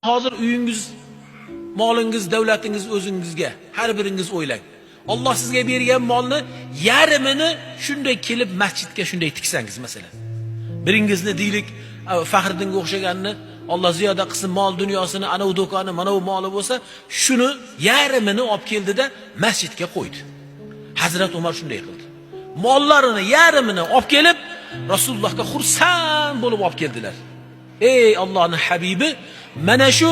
Hozir uyingiz, molingiz, davlatingiz o'zingizga, har biringiz o'ylang. Alloh sizga bergan molni yarmini shunday kelib masjidga shunday tiksangiz masalan. Biringizni deylik, Faxriddinga o'xshaganni Alloh ziyoda qilsin, mol dunyosini, ana u do'koni, mana u moli bo'lsa, shuni yarmini olib keldida masjidga qo'ydi. Hazrat Umar shunday qildi. Mollarini yarmini olib kelib Rasulullohga xursand bo'lib olib keldilar. Ey Allohning habibi, mana shu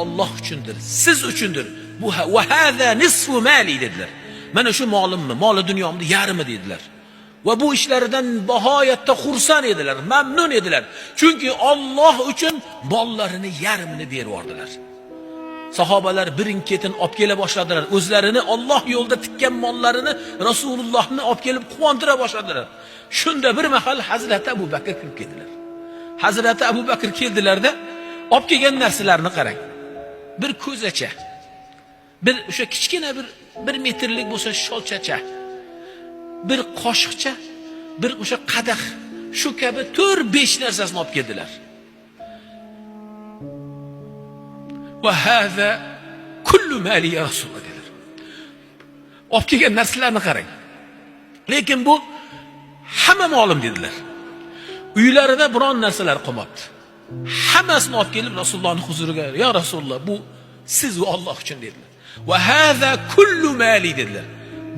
Alloh uchundir, siz uchundir. Bu va hada nisfu mali dedilar. Mana shu molimni, moli dunyomni yarmi dedilar. Va bu ishlaridan nihoyatda xursand edilar, mamnun edilar. Chunki Alloh uchun mollarini yarmini berib yubordilar. Sahobalar birin-ketin olib kela boshladilar. O'zlarini Alloh yo'lida tikkan mollarini Rasulullohni olib kelib quvontira boshladilar. Shunda bir mahal Hazrat Abu Bakr kirib keldilar. Hazrat Abu Bakr keldilarda, olib kelgan narsalarni qarang. Bir ko'zacha, bir o'sha kichkina bir metrlik bo'lsa sholchacha, bir qoshiqcha, bir o'sha qadah, shu kabi 4-5 narsasini olib keldilar. Va hada kullu mali ya Rasululloh dedilar. Olib kelgan narsalarni qarang. Lekin bu hamma molim dedilar. Uylarida biron narsalar qolmabdi. Hammasini olib kelib Rasulullohning huzuriga, "Ya Rasululloh, bu siz va Alloh uchun" dedilar. Va hada kullu mali dedilar.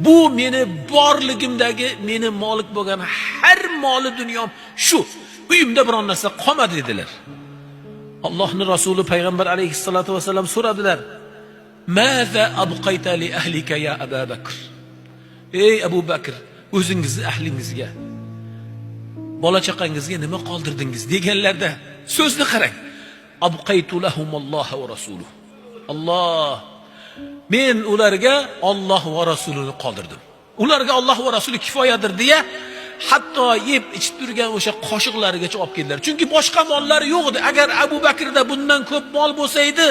Bu meni borligimdagi, meni molik bo'lgan har moli dunyom shu. Uyimda biron narsa qolmadi dedilar. Allohning Rasuli payg'ambar alayhissalatu vasallam so'radilar: "Maza abqayta li ahlika ya Abu Bakr?" Ey Abu Bakr, o'zingizning ahlingizga, bola chaqangizga nima qoldirdingiz deganlarda so'zni qarang. Abqaytu lahumulloh va rasuluhu. Alloh, men ularga Alloh va rasulini qoldirdim. Ularga Alloh va rasuli kifoyadir deya, hatto yeb ichib turgan o'sha qoshiqlarigacha olib keldilar. Chunki boshqa mollari yo'q edi. Agar Abu Bakrda bundan ko'p mol bo'lsa edi,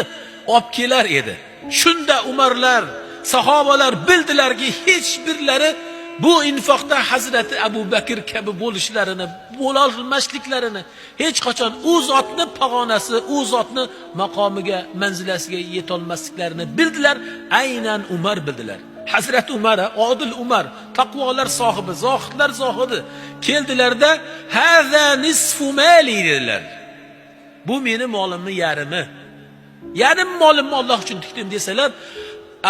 olib kelar edi. Shunda Umarlar, sahobalar bildilarki, hech birlari bu infoqda Hazrati Abu Bakr kabi bo'lishlarini, bo'lolmasliklarini, hech qachon u zotni pog'onasi, u zotni maqomiga, manzilasiga yetolmasliklarini bildilar. Aynan Umar bildilar. Hazrati Umar, odil Umar, taqvolar sohibi, zohidlar zohidi keldilarda, "Hada nisfu mali" dedilar. Bu meni molimning yarmi. Yarim molimni Alloh uchun tikdim desalar,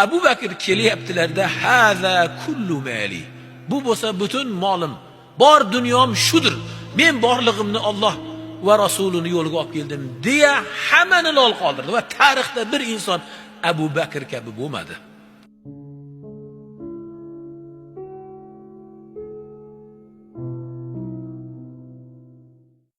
Abu Bakr kelyaptilarda, "Hada kullu mali." Bu bo'lsa butun molim, bor dunyom shudir. Men borlig'imni Alloh va rasulini yo'liga olib keldim deya hammani lol qoldirdi va tarixda bir inson Abu Bakr kabi bo'lmadi.